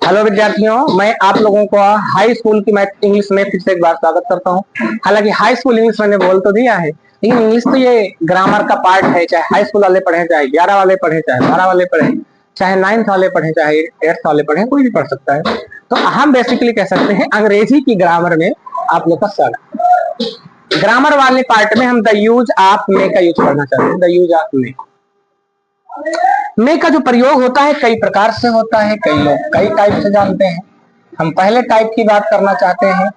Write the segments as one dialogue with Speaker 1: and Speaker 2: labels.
Speaker 1: Hello विद्यार्थियों, मैं आप लोगों को हाई स्कूल की मैथ इंग्लिश में फिर से एक बार स्वागत करता हूं। हालांकि हाई स्कूल इंग्लिश मैंने बोल तो दिया है, लेकिन इंग्लिश तो ये ग्रामर का पार्ट है। चाहे हाई स्कूल वाले पढ़े, चाहे 11 वाले पढ़े, चाहे 12 वाले पढ़े, चाहे 9th वाले पढ़े, चाहे 8th वाले पढ़े, कोई भी पढ़ सकता है। तो हम बेसिकली कह सकते हैं अंग्रेजी की ग्रामर में आप लोग का स्वागत। ग्रामर वाले पार्ट में हम द यूज ऑफ मे का यूज करना चाहते हैं। द यूज ऑफ मे, मे का जो प्रयोग होता है कई प्रकार से होता है, कई लोग कई टाइप से जानते हैं। हम पहले टाइप की बात करना चाहते हैं।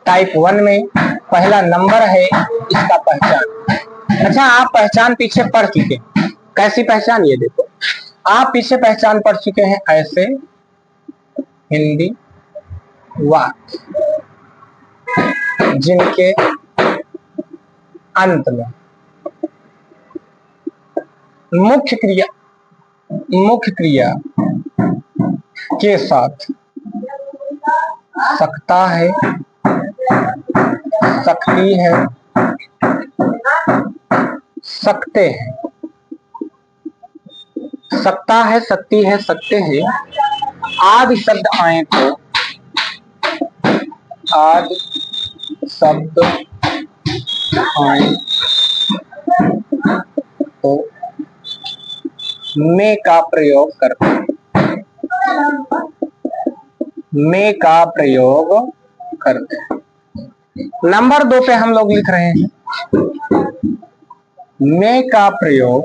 Speaker 1: टाइप 1 में पहला नंबर है इसका पहचान। अच्छा, आप पहचान पीछे पढ़ चुके हैं। कैसी पहचान? ये देखो, आप पीछे पहचान पढ़ चुके हैं। ऐसे हिंदी वाक्य जिनके अंत में मुख्य क्रिया के साथ सकता है, सकती है, सकते हैं, सकता है, सकती है, सकते हैं आदि शब्द आए तो, आदि शब्द आए तो मे का प्रयोग करते हैं। मे का प्रयोग करते हैं। नंबर 2 पे हम लोग लिख रहे हैं मे का प्रयोग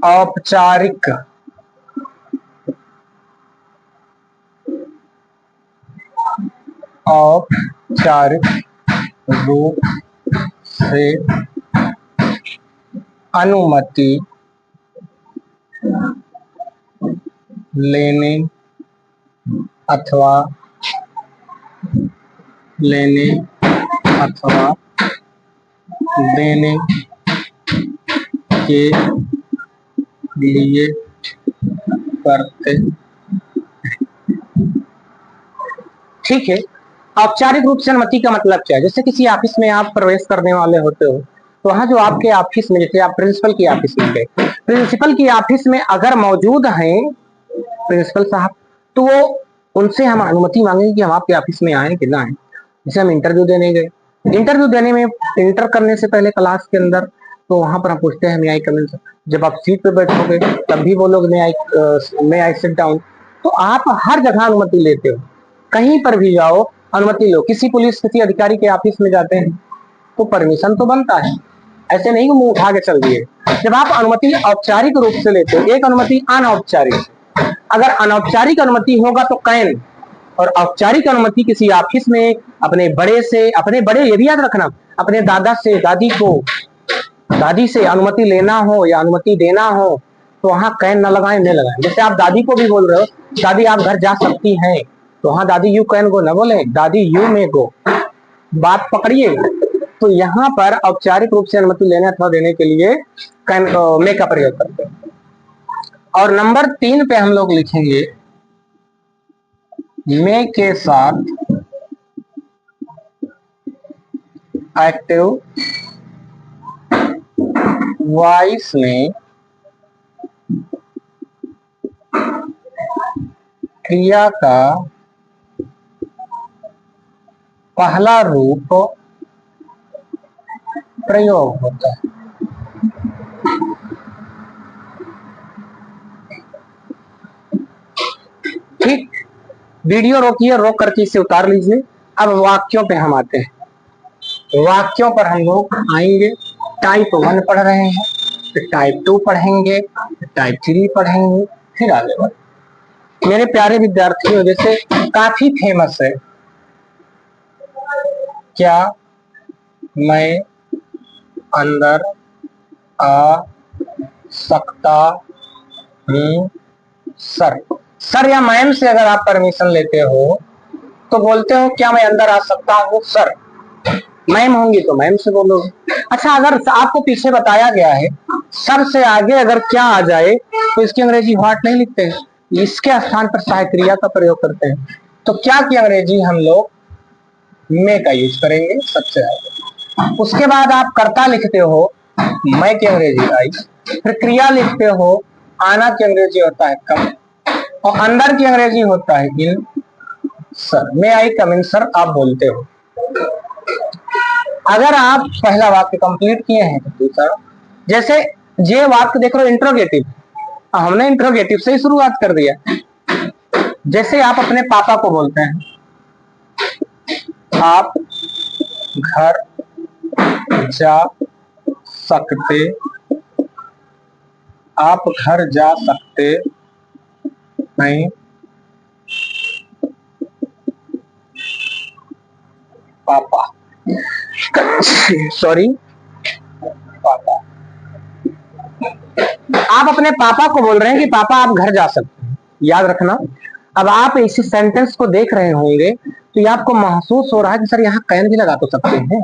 Speaker 1: औपचारिक रूप से अनुमति लेने अथवा देने के लिए करते। ठीक है, औपचारिक रूप से अनुमति का मतलब क्या है? जैसे किसी ऑफिस में आप प्रवेश करने वाले होते हो, तो वहां जो आपके ऑफिस में, जैसे आप प्रिंसिपल की ऑफिस में गए, प्रिंसिपल की ऑफिस में अगर मौजूद हैं प्रिंसिपल साहब, तो वो उनसे हम अनुमति मांगेंगे कि हम आपके ऑफिस में आए कि ना आए। जैसे हम इंटरव्यू देने गए, इंटरव्यू देने में इंटर करने से पहले क्लास के अंदर, तो वहां पर हम पूछते हैं मे आई कम इन। जब आप सीट पे बैठोगे तब भी बोलोगे मे आई सिट डाउन। तो आप हर जगह अनुमति लेते हो, कहीं पर भी जाओ अनुमति लो। किसी पुलिस अधिकारी के ऑफिस में जाते हैं तो परमिशन तो बनता है, ऐसे नहीं मुंह उठा के चल दिए। जब आप अनुमति औपचारिक रूप से लेते हो, एक अनुमति अनौपचारिक। अगर अनौपचारिक अनुमति होगा तो कैन, और औपचारिक अनुमति किसी ऑफिस में अपने बड़े ये भी याद रखना, अपने दादा से, दादी से अनुमति लेना हो या अनुमति देना हो तो वहां कैन न लगाएं, न लगाएं। जैसे आप दादी को भी बोल रहे हो, दादी आप घर जा सकती हैं, तो हाँ दादी यू कैन गो, न बोले दादी यू मे गो। बात पकड़िए। तो यहाँ पर औपचारिक रूप से अनुमति लेने अथवा देने के लिए कैन मे का प्रयोग करते हैं। और नंबर 3 पे हम लोग लिखेंगे मे के साथ एक्टिव वॉइस में क्रिया का पहला रूप प्रयोग होता है। ठीक, वीडियो रोकिए, रोक करके इसे उतार लीजिए। अब वाक्यों पे हम आते हैं। वाक्यों पर हम लोग आएंगे। टाइप 1 पढ़ रहे हैं, फिर टाइप 2 पढ़ेंगे, फिर टाइप 3 पढ़ेंगे, फिर आगे बढ़। मेरे प्यारे विद्यार्थियों, जैसे काफी फेमस है, क्या मैं अंदर आ सकता हूँ सर? सर या मैम से अगर आप परमिशन लेते हो तो बोलते हो क्या मैं अंदर आ सकता हूँ सर? मैम होंगी तो मैम से बोलोगे। अच्छा, अगर आपको पीछे बताया गया है सर से आगे अगर क्या आ जाए तो इसकी अंग्रेजी व्हाट नहीं लिखते हैं, इसके स्थान पर सहायक क्रिया का प्रयोग करते हैं। तो क्या की अंग्रेजी हम लोग मे का यूज करेंगे सबसे आगे। उसके बाद आप कर्ता लिखते हो मैं की अंग्रेजी आई, फिर क्रिया लिखते हो, आना की अंग्रेजी होता है कम, और अंदर की अंग्रेजी होता है इन। सर मैं आई कम इन सर आप बोलते हो। अगर आप पहला वाक्य कंप्लीट किए हैं तो दूसरा, जैसे ये वाक्य देख रहे हो इंट्रोगेटिव, हमने इंट्रोगेटिव से ही शुरुआत कर दिया। जैसे आप अपने पापा को बोलते हैं आप घर जा सकते, आप घर जा सकते नहीं पापा, सॉरी पापा। आप अपने पापा को बोल रहे हैं कि पापा आप घर जा सकते हैं, याद रखना। अब आप इसी सेंटेंस को देख रहे होंगे तो ये आपको महसूस हो रहा है कि सर यहाँ कैन भी लगा तो सकते हैं।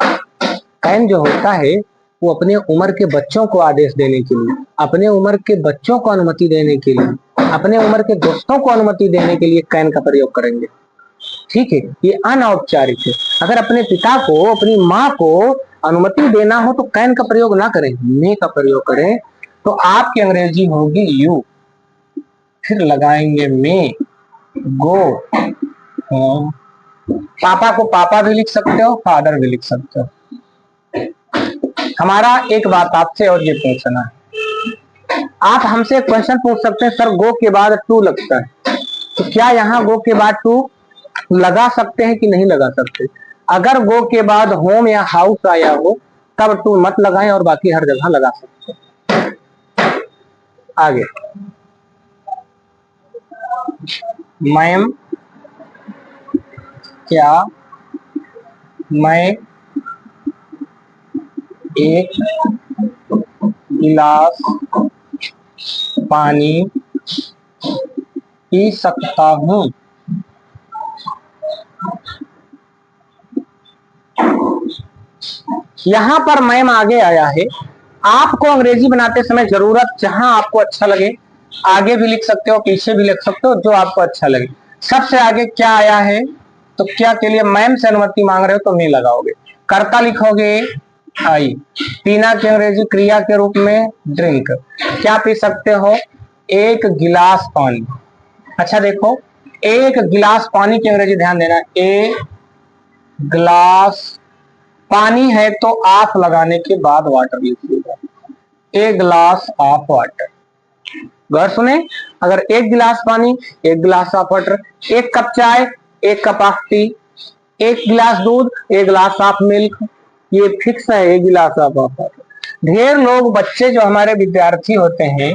Speaker 1: कैन जो होता है वो अपने उम्र के बच्चों को आदेश देने के लिए, अपने उम्र के बच्चों को अनुमति देने के लिए, अपने उम्र के दोस्तों को अनुमति देने के लिए कैन का प्रयोग करेंगे। ठीक है, ये अनौपचारिक है। अगर अपने पिता को, अपनी माँ को अनुमति देना हो तो कैन का प्रयोग ना करें, मे का प्रयोग करें। तो आपकी अंग्रेजी होगी यू, फिर लगाएंगे मे, गो होम। पापा को पापा भी लिख सकते हो, फादर भी लिख सकते हो। हमारा एक बात आपसे और ये पूछना है, आप हमसे क्वेश्चन पूछ सकते हैं सर गो के बाद टू लगता है, तो क्या यहाँ गो के बाद टू लगा सकते हैं कि नहीं लगा सकते? अगर गो के बाद होम या हाउस आया हो तब टू मत लगाएं और बाकी हर जगह लगा सकते हैं। आगे, मैम क्या मैं एक गिलास पानी पी सकता हूँ? यहां पर मैम आगे आया है। आपको अंग्रेजी बनाते समय जरूरत जहां आपको अच्छा लगे आगे भी लिख सकते हो, पीछे भी लिख सकते हो, जो आपको अच्छा लगे। सबसे आगे क्या आया है तो क्या के लिए मैम से अनुमति मांग रहे हो तो नहीं लगाओगे, कर्ता लिखोगे आई, पीना की अंग्रेजी क्रिया के रूप में ड्रिंक। क्या पी सकते हो? एक गिलास पानी। अच्छा देखो, एक गिलास पानी की अंग्रेजी ध्यान देना, ए ग्लास, पानी है तो ऑफ लगाने के बाद वाटर लिखिएगा, ए ग्लास ऑफ वाटर। गौर सुने, अगर एक गिलास पानी, एक गिलास ऑफ वाटर, एक कप चाय, एक कप ऑफ टी, एक गिलास दूध, एक गिलास ऑफ मिल्क, ये फिक्स है, एक गिलास ऑफ वाटर। ढेर लोग बच्चे जो हमारे विद्यार्थी होते हैं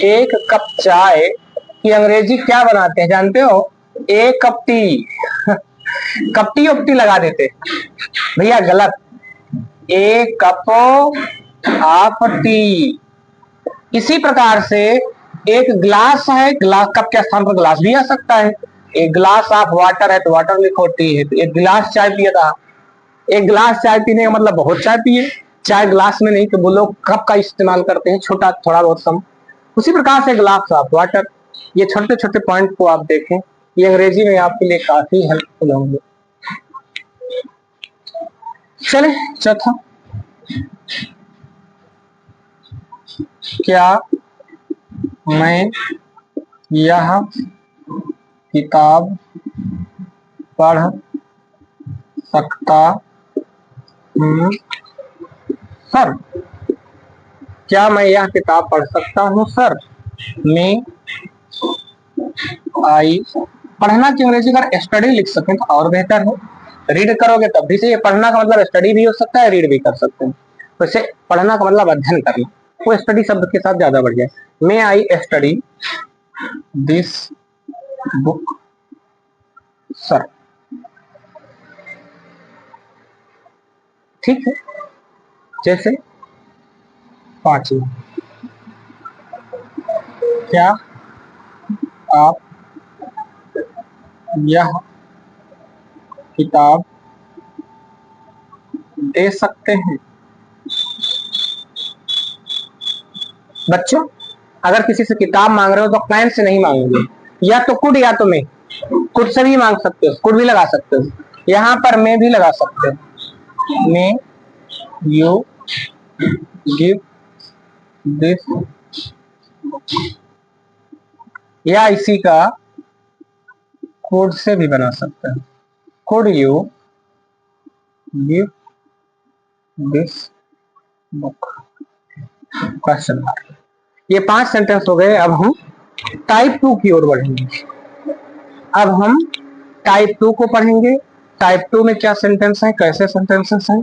Speaker 1: एक कप चाय की अंग्रेजी क्या बनाते हैं जानते हो? एक कप टी कपटी उपटी लगा देते भैया, गलत। एक कप ऑफ टी। इसी प्रकार से एक ग्लास है, ग्लास कप के स्थान पर ग्लास भी आ सकता है। एक ग्लास ऑफ वाटर है तो वाटर लिखो, टी है तो एक गिलास चाय पिए था। एक गिलास चाय पीने का मतलब बहुत चाय पिए, चाय ग्लास में नहीं तो वो लोग कप का इस्तेमाल करते हैं, छोटा थोड़ा बहुत कम। उसी प्रकार से ग्लास ऑफ वाटर। ये छोटे छोटे पॉइंट को आप देखें, ये अंग्रेजी में आपके लिए काफी हेल्पफुल होंगे। चले चौथा, क्या मैं यह किताब पढ़ सकता हूँ सर? क्या मैं यह किताब पढ़ सकता हूँ सर? मैं आई, पढ़ना की अंग्रेजी अगर स्टडी लिख सकें तो और बेहतर है। रीड करोगे तब भी से, पढ़ना का मतलब स्टडी भी हो सकता है, रीड भी कर सकते हैं। वैसे पढ़ना का मतलब अध्ययन करना, वो स्टडी शब्द के साथ ज्यादा बढ़ जाए। May I study this book sir. ठीक है, जैसे पांचवी, क्या आप यह किताब दे सकते हैं? बच्चों अगर किसी से किताब मांग रहे हो तो कैन से नहीं मांगोगे, या तो कुड या तो मैं। कुड से भी मांग सकते हो, कुड भी लगा सकते हो, यहाँ पर मैं भी लगा सकते हो, मैं यू गिव दिस, या इसी का कोड से भी बना सकते हैं, code you give this book, question mark. ये 5 सेंटेंस हो गए। अब हम टाइप 2 की ओर बढ़ेंगे। अब हम टाइप 2 को पढ़ेंगे। टाइप 2 में क्या सेंटेंस है, कैसे सेंटेंसेस हैं,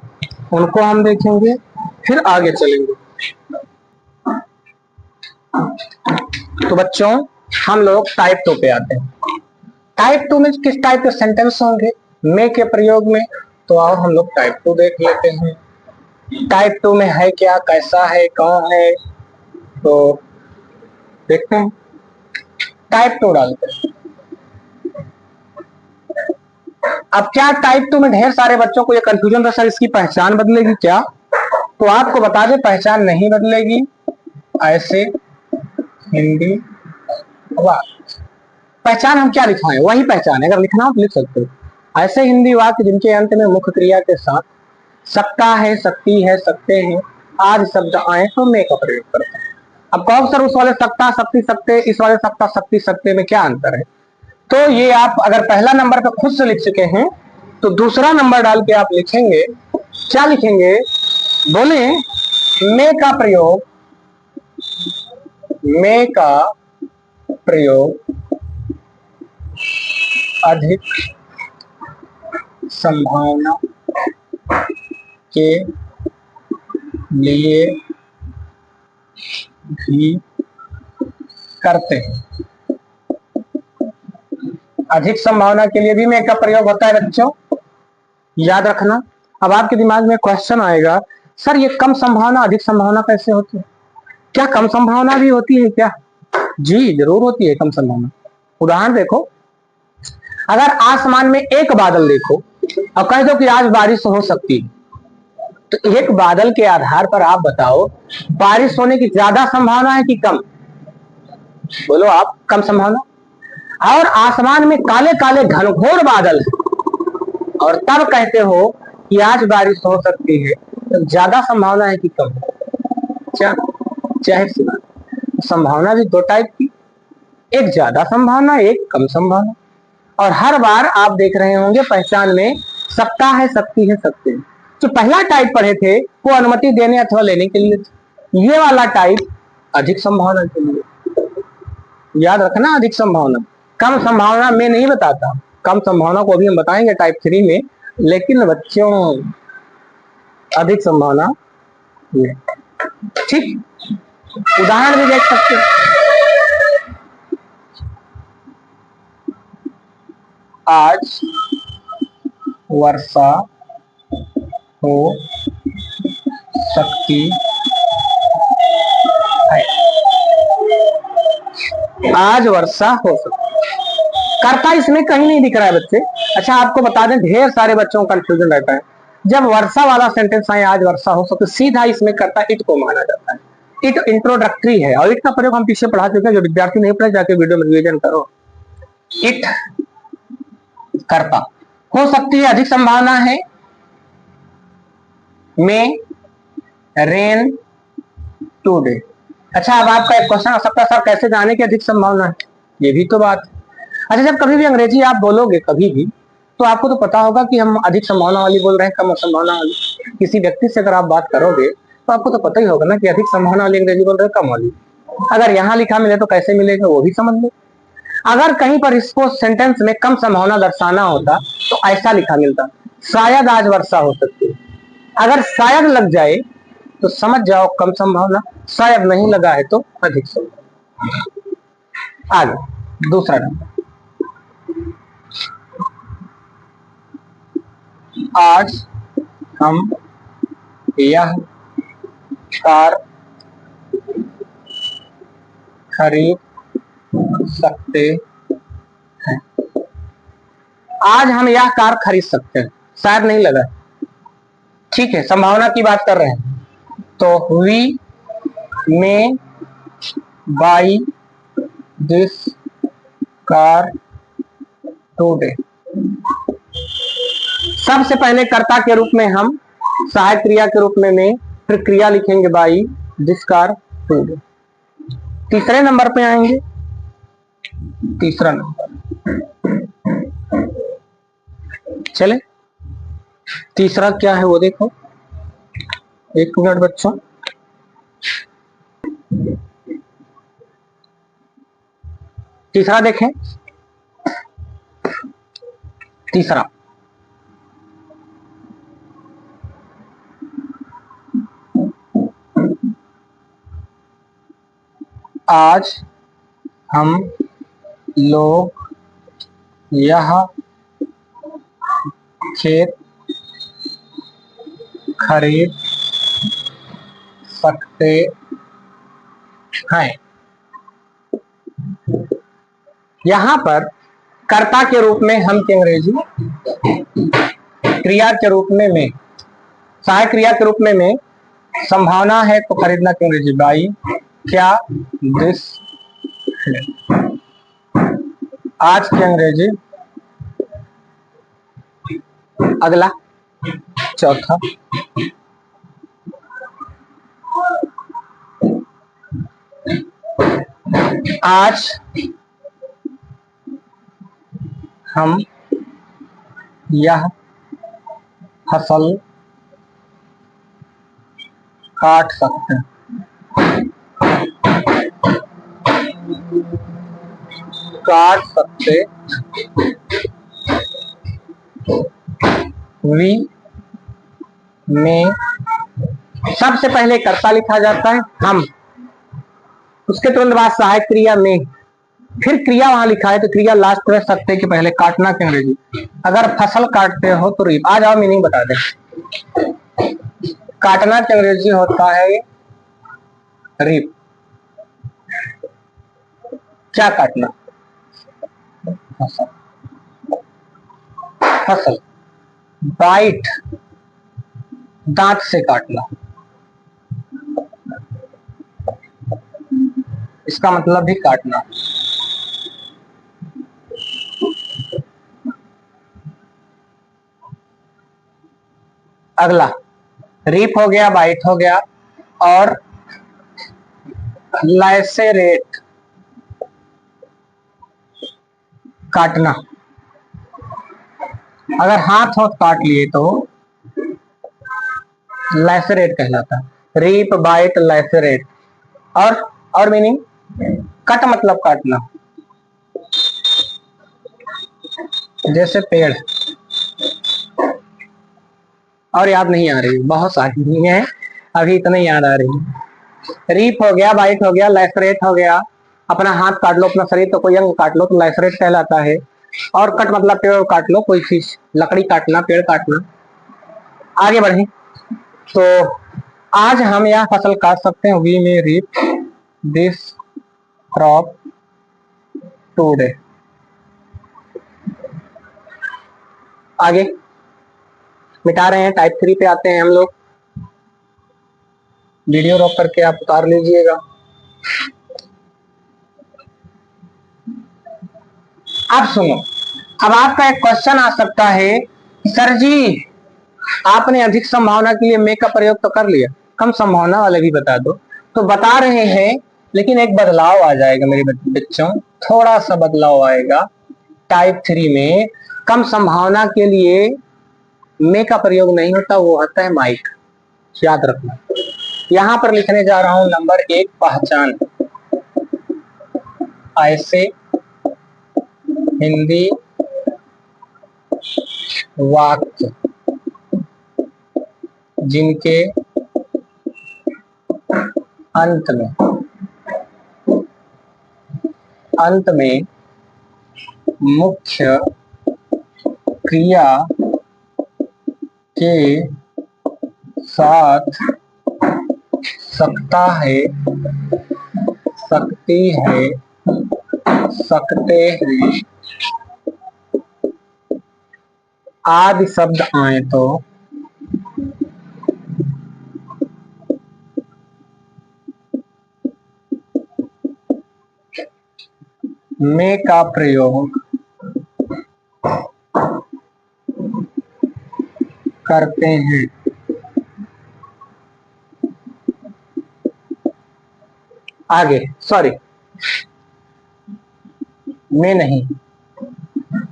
Speaker 1: उनको हम देखेंगे, फिर आगे चलेंगे। तो बच्चों हम लोग टाइप 2 पे आते हैं। टाइप 2 में किस टाइप के सेंटेंस होंगे मे के प्रयोग में, तो आओ हम लोग टाइप 2 देख लेते हैं। टाइप 2 में है क्या, कैसा है, कौन है, तो देखते हैं। टाइप 2 डालते हैं। अब क्या टाइप 2 में ढेर सारे बच्चों को ये कंफ्यूजन था, सर इसकी पहचान बदलेगी क्या, तो आपको बता दें पहचान नहीं बदलेगी। ऐसे हिंदी वाक्य, पहचान हम क्या लिखवाएं, वही पहचान है, अगर लिखना हो तो लिख सकते हो। ऐसे हिंदी वाक्य जिनके अंत में मुख्य क्रिया के साथ सकता है, सकती है, सकते हैं आदि शब्द आए तो मे का प्रयोग करते हैं। अब कहो सर उस वाले सकता, सकती, सकते, इस वाले सकता, सकती, सकते में क्या अंतर है, तो ये आप अगर पहला नंबर पे खुद से लिख चुके हैं तो दूसरा नंबर डाल के आप लिखेंगे। क्या लिखेंगे, बोले मे का प्रयोग, मे का प्रयोग अधिक संभावना के लिए भी करते हैं। अधिक संभावना के लिए भी मे का प्रयोग होता है बच्चों, याद रखना। अब आपके दिमाग में क्वेश्चन आएगा, सर ये कम संभावना अधिक संभावना कैसे होती है, क्या कम संभावना भी होती है क्या? जी जरूर होती है कम संभावना। उदाहरण देखो, अगर आसमान में एक बादल देखो और कह दो कि आज बारिश हो सकती है, तो एक बादल के आधार पर आप बताओ बारिश होने की ज्यादा संभावना है कि कम, बोलो आप, कम संभावना। और आसमान में काले काले घनघोर बादल है और तब कहते हो कि आज बारिश हो सकती है, तो ज्यादा संभावना है कि कम? क्या जाहिर सी बात, संभावना भी दो टाइप की, एक ज्यादा संभावना, एक कम संभावना। और हर बार आप देख रहे होंगे पहचान में सकता है, सकती है, सकते हैं। जो पहला टाइप पढ़े थे वो अनुमति देने अथवा लेने के लिए, ये वाला टाइप अधिक संभावना के लिए। याद रखना, अधिक संभावना, कम संभावना में नहीं बताता, कम संभावना को अभी हम बताएंगे टाइप 3 में, लेकिन बच्चों अधिक संभावना ये, ठीक। उदाहरण भी देख सकते हैं, आज वर्षा हो सकती है, आज वर्षा हो सकती है, कर्ता इसमें कहीं नहीं दिख रहा है बच्चे। अच्छा आपको बता दें, ढेर सारे बच्चों को कंफ्यूजन रहता है, जब वर्षा वाला सेंटेंस आए आज वर्षा हो सकती, सीधा इसमें कर्ता इट को माना जाता है। इट इंट्रोडक्टरी है और इट का प्रयोग हम पीछे पढ़ा चुके हैं, जो विद्यार्थी नहीं पढ़े जाके वीडियो में रिवीजन करो। इट कर्ता, हो सकती है अधिक संभावना है, में रेन टुडे। अच्छा अब आपका एक क्वेश्चन आ सकता है, सर कैसे जाने की अधिक संभावना है, ये भी तो बात है। अच्छा जब कभी भी अंग्रेजी आप बोलोगे कभी भी, तो आपको तो पता होगा कि हम अधिक संभावना वाली बोल रहे हैं कम संभावना वाली। किसी व्यक्ति से अगर आप बात करोगे तो आपको तो पता ही होगा ना कि अधिक संभावना वाली अंग्रेजी बोल रहे हैं कम वाली। अगर यहाँ लिखा मिले तो कैसे मिलेगा वो भी समझ लो। अगर कहीं पर इसको सेंटेंस में कम संभावना दर्शाना होता तो ऐसा लिखा मिलता, शायद आज वर्षा हो सकती है। अगर शायद लग जाए तो समझ जाओ कम संभावना, शायद नहीं लगा है तो अधिक संभावना। आगे दूसरा नंबर, आज हम यह कार खरीद सकते हैं, आज हम यह कार खरीद सकते हैं, शायद नहीं लगा, ठीक है, संभावना की बात कर रहे हैं। तो we may buy this car today, सबसे पहले कर्ता के रूप में हम सहायक क्रिया के रूप में, फिर क्रिया लिखेंगे बाई डिस्कार्ड टू। तीसरे नंबर पे आएंगे, तीसरा नंबर, चले तीसरा क्या है वो देखो, एक मिनट बच्चों। तीसरा देखें, तीसरा आज हम लोग यह खेत खरीद सकते हैं। यहां पर कर्ता के रूप में हम की अंग्रेजी, क्रिया के रूप में, सहायक क्रिया के रूप में संभावना है तो खरीदना की अंग्रेजी बाई क्या दिस, आज की अंग्रेजी। अगला चौथा, आज हम यह फसल काट सकते हैं। काट सकते, वी में सबसे पहले कर्ता लिखा जाता है हम, उसके तुरंत बाद सहायक क्रिया में, फिर क्रिया वहां लिखा है तो क्रिया लास्ट में सकते के पहले, काटना की अंग्रेजी। अगर फसल काटते हो तो रीप। आ जाओ मीनिंग बता दे। काटना की अंग्रेजी होता है रीप। क्या काटना? फसल। फसल, बाइट दांत से काटना, इसका मतलब भी काटना। अगला रीप हो गया, बाइट हो गया, और लैसेरेट काटना। अगर हाथ हो काट लिए तो लैसेरेट कहलाता है। Rip, bite, lacerate. और मीनिंग, कट मतलब काटना, जैसे पेड़। और याद नहीं आ रही, बहुत सारी नहीं है अभी, इतने याद आ रही है। रीप हो गया, बाइट हो गया, लैसरेट हो गया। अपना हाथ काट लो, अपना शरीर तो कोई अंग काट लो तो लैसरेट कहलाता है। और कट मतलब पेड़ काट लो, कोई चीज, लकड़ी काटना, पेड़ काटना। आगे बढ़े तो आज हम यह फसल काट सकते हैं, वी में रीप दिस क्रॉप टुडे। आगे मिटा रहे हैं, टाइप 3 पे आते हैं हम लोग। वीडियो रोक करके आप उतार लीजिएगा। अब सुनो, अब आपका एक क्वेश्चन आ सकता है, सर जी आपने अधिक संभावना के लिए मे का प्रयोग तो कर लिया, कम संभावना वाले भी बता दो। तो बता रहे हैं, लेकिन एक बदलाव आ जाएगा मेरे बच्चों, थोड़ा सा बदलाव आएगा। टाइप 3 में कम संभावना के लिए मे का प्रयोग नहीं होता, वो होता है माइक। याद रखना। यहां पर लिखने जा रहा हूं नंबर 1, पहचान। ऐसे हिंदी वाक्य जिनके अंत में मुख्य क्रिया के साथ सकता है, सकती है, सकते हैं आदि शब्द आए तो में का प्रयोग करते हैं। आगे, सॉरी मे नहीं,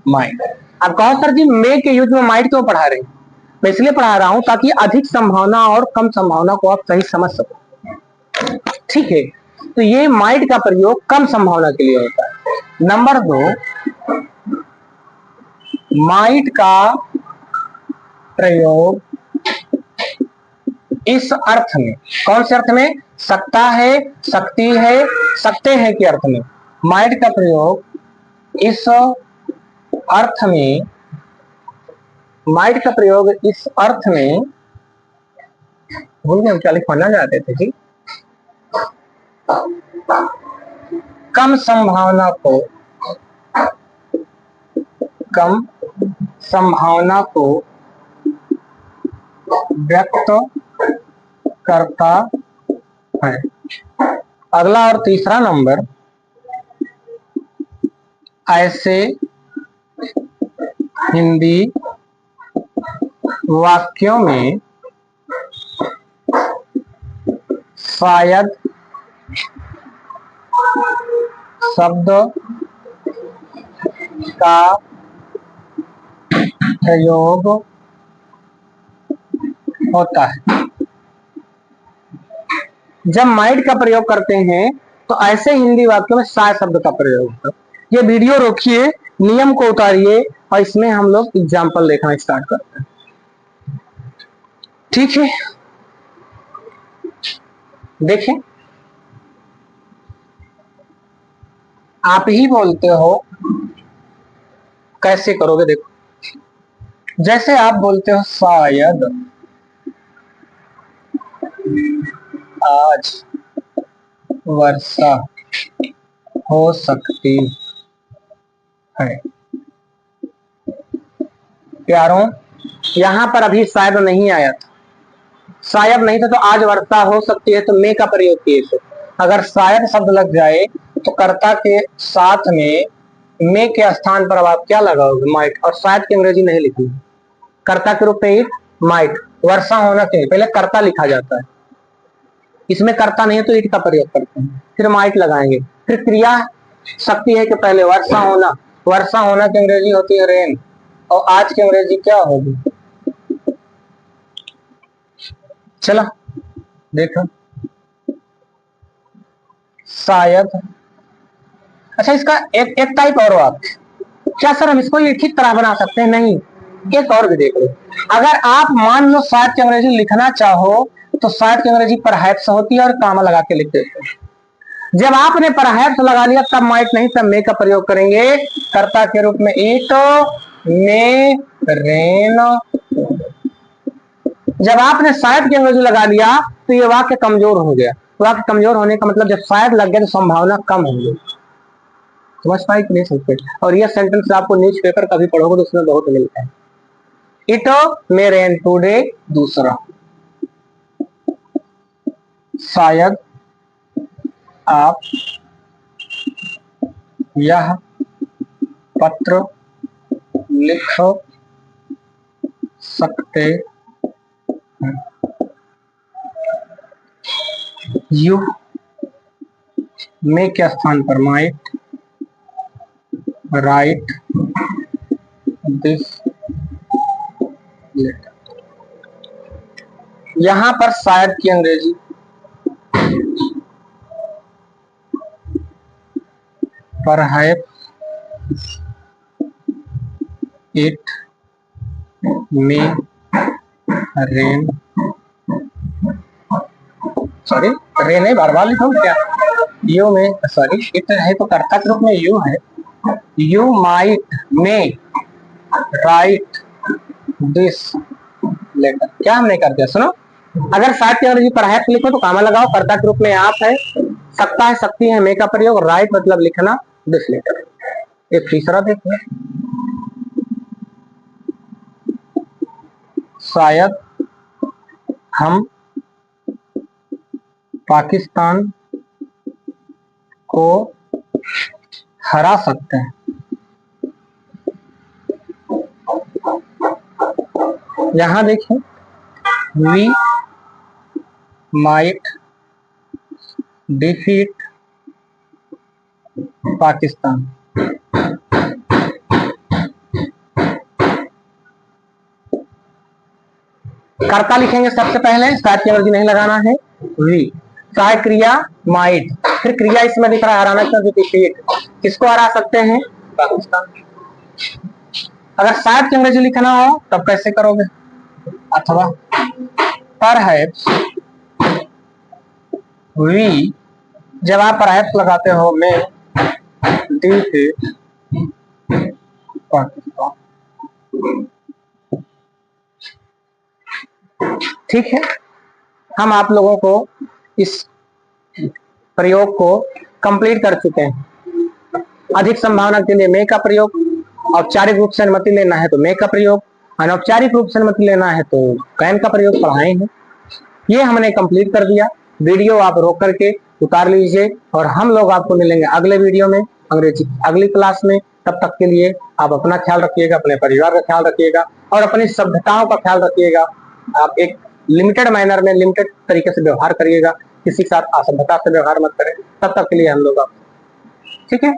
Speaker 1: माइट। अब कहो सर जी मे के युद्ध में माइट क्यों पढ़ा रहे हैं? मैं इसलिए पढ़ा रहा हूं ताकि अधिक संभावना और कम संभावना को आप सही समझ सको। ठीक है, तो ये माइट का प्रयोग कम संभावना के लिए होता है। नंबर 2, माइट का प्रयोग इस अर्थ में, कौन से अर्थ में? सकता है, सकती है, सकते हैं के अर्थ में। माइट का प्रयोग इस अर्थ में, माइट का प्रयोग इस अर्थ में, भूल गए हम क्या लिखवाना चाहते थे जी, कम संभावना को, कम संभावना को व्यक्त करता है। अगला और तीसरा नंबर, ऐसे हिंदी वाक्यों में शायद शब्द का प्रयोग होता है। जब माइट का प्रयोग करते हैं तो ऐसे हिंदी वाक्यों में शायद शब्द का प्रयोग होता है। ये वीडियो रोकिए, नियम को उतारिए और इसमें हम लोग एग्जाम्पल देखना स्टार्ट करते हैं। ठीक है, देखें, आप ही बोलते हो, कैसे करोगे देखो। जैसे आप बोलते हो शायद आज वर्षा हो सकती है। प्यारों, यहां पर अभी शायद नहीं आया था, शायद नहीं था तो आज वर्षा हो सकती है तो मे का प्रयोग किए थे। अगर शायद शब्द लग जाए तो कर्ता के साथ में मे के स्थान पर अब आप क्या लगाओगे? माइट। और शायद की अंग्रेजी नहीं लिखनी, कर्ता के रूप में इट, माइट। वर्षा होना चाहिए, पहले कर्ता लिखा जाता है, इसमें कर्ता नहीं है तो इट का प्रयोग करते हैं, फिर माइट लगाएंगे। फिर क्रिया शक्ति है कि पहले वर्षा होना, वर्षा होना की अंग्रेजी होती है रेन, और आज की अंग्रेजी क्या होगी? चलो देखो, शायद। अच्छा, इसका एक टाइप और वाक्य, क्या सर हम इसको एक ही तरह बना सकते हैं? नहीं, एक और भी देख लो। अगर आप मान लो शायद की अंग्रेजी लिखना चाहो तो शायद की अंग्रेजी परहैप्स होती है और कामा लगा के लिख देते हैं। जब आपने परहैप्स लगा लिया तब माइट नहीं, तब मे का प्रयोग करेंगे कर्ता के रूप में इट, मे, रेन। जब आपने शायद की अंग्रेजी लगा लिया तो ये वाक्य कमजोर हो गया। वाक्य कमजोर होने का मतलब जब शायद लग गया तो संभावना कम होगी। समझ पाए कि नहीं समझ? और यह सेंटेंस आपको न्यूज पेपर कभी पढ़ोगे तो उसमें बहुत मिलता है। इट मे रेन टुडे, दूसरा शायद आप यह पत्र लिख सकते हैं। यू मे के स्थान पर माइट राइट दिस लेटर। यहां पर शायद की अंग्रेजी perhaps it may rain, sorry rain है, बार बार लिखो क्या? यू में, सॉरी इट है तो कर्ता के रूप में यू है। You might may write this letter. क्या हमने कर दिया? सुनो, अगर शायद की अंग्रेजी परहैप्स लिखो तो कामा लगाओ, कर्ता के रूप में आप है, सकता है, सकती है, मे का प्रयोग, राइट मतलब लिखना, दिस लेटर। एक तीसरा देखो, शायद हम पाकिस्तान को हरा सकते हैं। यहां देखिए, वी माइट डिफीट पाकिस्तान। कर्ता लिखेंगे सबसे पहले, शायद की अंग्रेजी नहीं लगाना है, वी। सहायक क्रिया माइट, फिर क्रिया इसमें दिख रहा है हराना, किसको हरा सकते हैं? पाकिस्तान। अगर शायद की अंग्रेजी लिखना हो तब कैसे करोगे? अथवा परहैप्स वी, जब आप परहैप्स लगाते हो मैं पाकिस्तान। ठीक है, हम आप लोगों को इस प्रयोग को कंप्लीट कर चुके हैं। अधिक संभावना के लिए मे का प्रयोग, औपचारिक रूप से अनुमति लेना है तो मे का प्रयोग, अनौपचारिक रूप से अनुमति लेना है तो कैन का प्रयोग पढ़ाए हैं। ये हमने कंप्लीट कर दिया। वीडियो आप रोक करके उतार लीजिए और हम लोग आपको मिलेंगे अगले वीडियो में, अंग्रेजी अगली क्लास में। तब तक के लिए आप अपना ख्याल रखिएगा, अपने परिवार का ख्याल रखिएगा और अपनी सभ्यताओं का ख्याल रखिएगा। आप एक लिमिटेड मैनर में, लिमिटेड तरीके से व्यवहार करिएगा, किसी के साथ असभ्यता से व्यवहार मत करें। तब तक के लिए हम लोग आप, ठीक है।